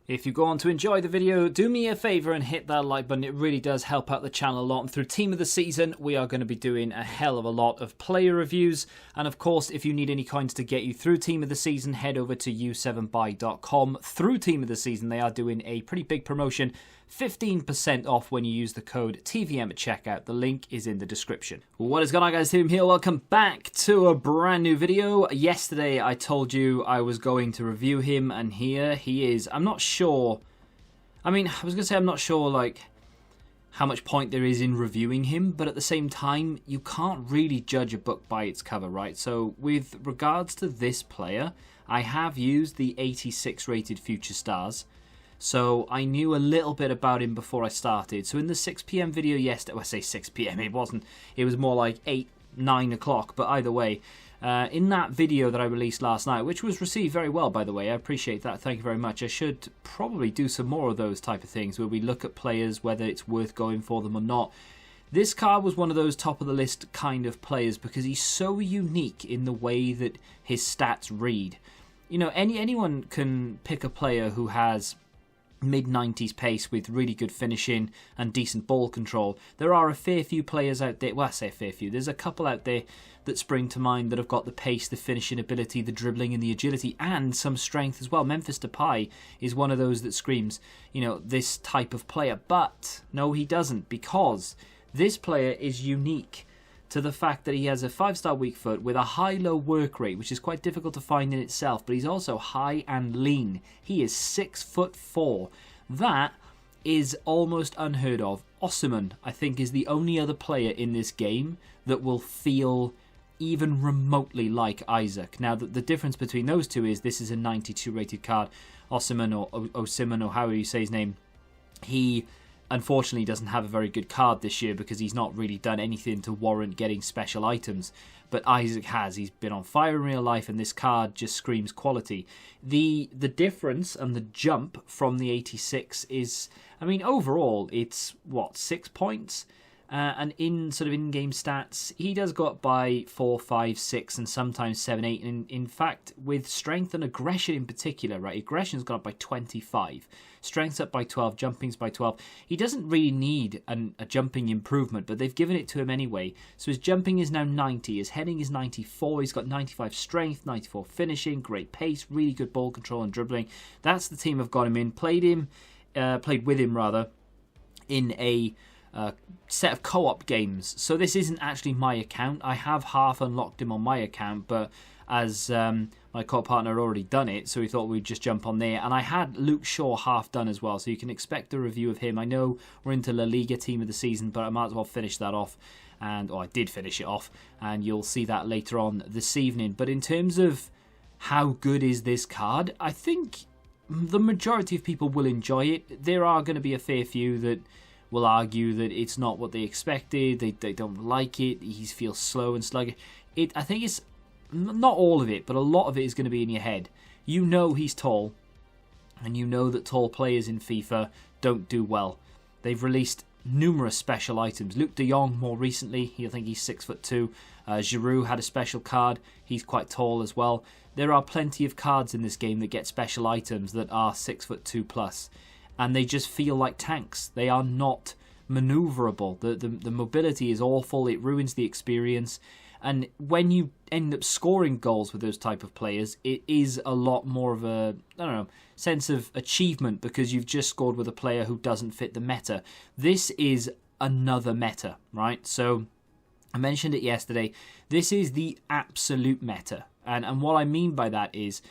If you go on to enjoy the video, do me a favour and hit that like button. It really does help out the channel a lot. And through Team of the Season, we are going to be doing a hell of a lot of player reviews. And of course, if you need any coins to get you through Team of the Season, head over to u7buy.com. Through Team of the Season, they are doing a pretty big promotion. 15% off when you use the code TVM at checkout. The link is in the description. What is going on, guys? Tim here. Welcome back to a brand new video. Yesterday I told you I was going to review him, and here he is. I'm not sure. I mean, I was going to say I'm not sure like how much point there is in reviewing him, but at the same time, you can't really judge a book by its cover, right? So with regards to this player, I have used the 86 rated Future Stars. So I knew a little bit about him before I started. So in the 6 PM video yesterday, well, I say 6 PM, it wasn't. It was more like 8, 9 o'clock. But either way, in that video that I released last night, which was received very well, by the way, I appreciate that. Thank you very much. I should probably do some more of those type of things where we look at players, whether it's worth going for them or not. This card was one of those top of the list kind of players because he's so unique in the way that his stats read. You know, anyone can pick a player who has mid-90s pace with really good finishing and decent ball control. There are a fair few players out there, well, I say a fair few, there's a couple out there that spring to mind that have got the pace, the finishing ability, the dribbling and the agility, and some strength as well. Memphis Depay is one of those that screams, you know, this type of player. But no, he doesn't, because this player is unique to the fact that he has a 5-star weak foot with a high-low work rate, which is quite difficult to find in itself, but he's also high and lean. He is 6'4". That is almost unheard of. Osimhen, I think, is the only other player in this game that will feel even remotely like Isak. Now, the difference between those two is this is a 92 rated card. Osimhen, or Osimhen, or however you say his name, he unfortunately doesn't have a very good card this year because he's not really done anything to warrant getting special items. But Isak has. He's been on fire in real life, and this card just screams quality. The difference and the jump from the 86 is, I mean, overall, it's, what, 6 points? And in sort of in-game stats, he does go up by 4, 5, 6, and sometimes 7, 8. And in fact, with strength and aggression in particular, right, aggression's gone up by 25. Strength's up by 12, jumping's by 12. He doesn't really need a jumping improvement, but they've given it to him anyway. So his jumping is now 90, his heading is 94, he's got 95 strength, 94 finishing, great pace, really good ball control and dribbling. That's the team I've got him in. Played with him rather, in a set of co-op games. So this isn't actually my account. I have half unlocked him on my account, but as my co-op partner had already done it, so we thought we'd just jump on there. And I had Luke Shaw half done as well, so you can expect a review of him. I know we're into La Liga Team of the Season, but I might as well finish that off. I did finish it off, and you'll see that later on this evening. But in terms of how good is this card, I think the majority of people will enjoy it. There are going to be a fair few that will argue that it's not what they expected, they don't like it, he feels slow and sluggish. I think it's not all of it, but a lot of it is going to be in your head. You know he's tall, and you know that tall players in FIFA don't do well. They've released numerous special items. Luke de Jong more recently, I think he's 6'2". Giroud had a special card, he's quite tall as well. There are plenty of cards in this game that get special items that are 6'2 plus. And they just feel like tanks. They are not maneuverable. The mobility is awful. It ruins the experience. And when you end up scoring goals with those type of players, it is a lot more of a, I don't know, sense of achievement because you've just scored with a player who doesn't fit the meta. This is another meta, right? So I mentioned it yesterday. This is the absolute meta. And what I mean by that is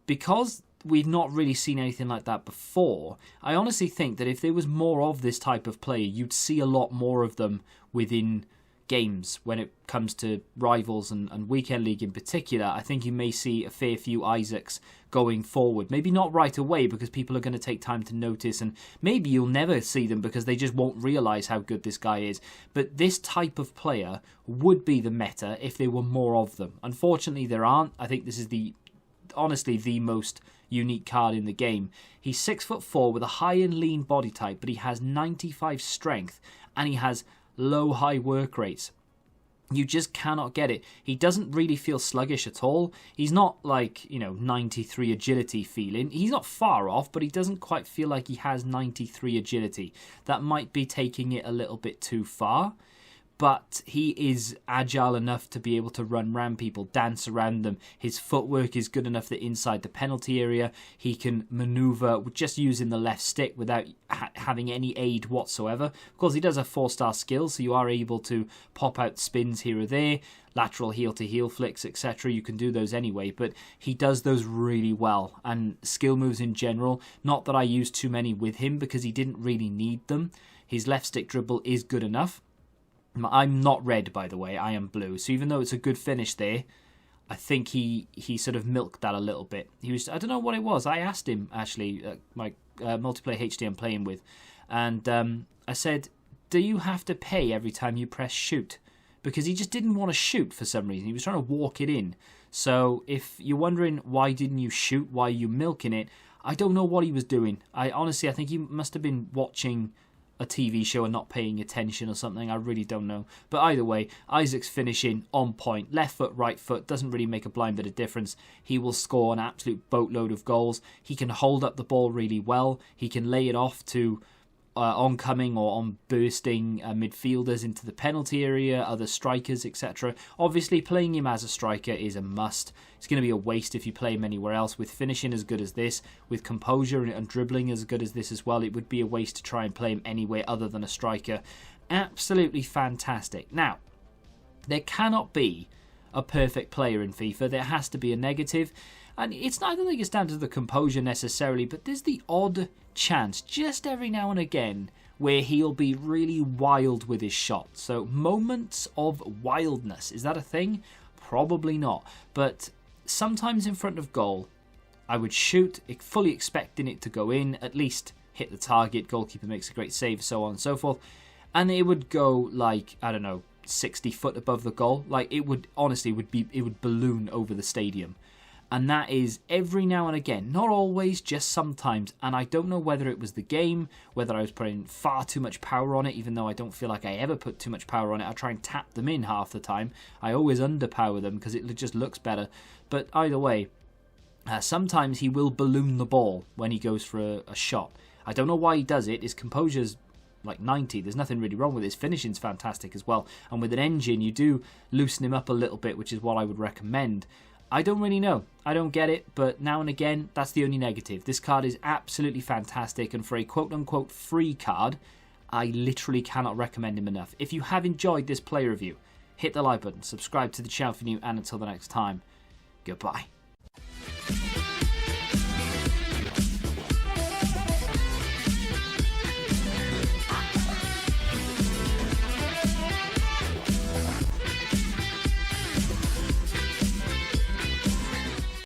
because we've not really seen anything like that before, I honestly think that if there was more of this type of player, you'd see a lot more of them within games when it comes to Rivals and Weekend League in particular. I think you may see a fair few Isaks going forward. Maybe not right away because people are going to take time to notice, and maybe you'll never see them because they just won't realise how good this guy is. But this type of player would be the meta if there were more of them. Unfortunately, there aren't. I think this is honestly the most unique card in the game. He's 6'4" with a high and lean body type, but he has 95 strength and he has low high work rates. You just cannot get it. He doesn't really feel sluggish at all. He's not like, 93 agility feeling. He's not far off, but he doesn't quite feel like he has 93 agility. That might be taking it a little bit too far. But he is agile enough to be able to run around people, dance around them. His footwork is good enough that inside the penalty area, he can maneuver just using the left stick without having any aid whatsoever. Of course, he does have 4-star skills, so you are able to pop out spins here or there, lateral heel-to-heel flicks, etc. You can do those anyway, but he does those really well. And skill moves in general, not that I use too many with him because he didn't really need them. His left stick dribble is good enough. I'm not red, by the way. I am blue. So even though it's a good finish there, I think he sort of milked that a little bit. I don't know what it was. I asked him, actually, my multiplayer HD I'm playing with, and I said, do you have to pay every time you press shoot? Because he just didn't want to shoot for some reason. He was trying to walk it in. So if you're wondering why didn't you shoot, why are you milking it, I don't know what he was doing. I think he must have been watching a TV show and not paying attention or something. I really don't know. But either way, Isak's finishing on point. Left foot, right foot, doesn't really make a blind bit of difference. He will score an absolute boatload of goals. He can hold up the ball really well. He can lay it off to oncoming or on bursting midfielders into the penalty area, other strikers, etc. Obviously, playing him as a striker is a must. It's going to be a waste if you play him anywhere else. With finishing as good as this, with composure and dribbling as good as this as well, it would be a waste to try and play him anywhere other than a striker. Absolutely fantastic. Now, there cannot be a perfect player in FIFA. There has to be a negative. And I don't think it's down to the composure necessarily, but there's the odd chance, just every now and again, where he'll be really wild with his shot. So moments of wildness, is that a thing? Probably not. But sometimes in front of goal, I would shoot, fully expecting it to go in, at least hit the target, goalkeeper makes a great save, so on and so forth. And it would go like, 60 foot above the goal. Like it would, honestly, it would balloon over the stadium. And that is every now and again, not always, just sometimes. And I don't know whether it was the game, whether I was putting far too much power on it, even though I don't feel like I ever put too much power on it. I try and tap them in half the time. I always underpower them because it just looks better. But either way, sometimes he will balloon the ball when he goes for a shot. I don't know why he does it. His composure's like 90. There's nothing really wrong with it. His finishing's fantastic as well. And with an engine, you do loosen him up a little bit, which is what I would recommend. I don't really know. I don't get it, but now and again, that's the only negative. This card is absolutely fantastic, and for a quote-unquote free card, I literally cannot recommend him enough. If you have enjoyed this play review, hit the like button, subscribe to the channel if you're new, and until the next time, goodbye.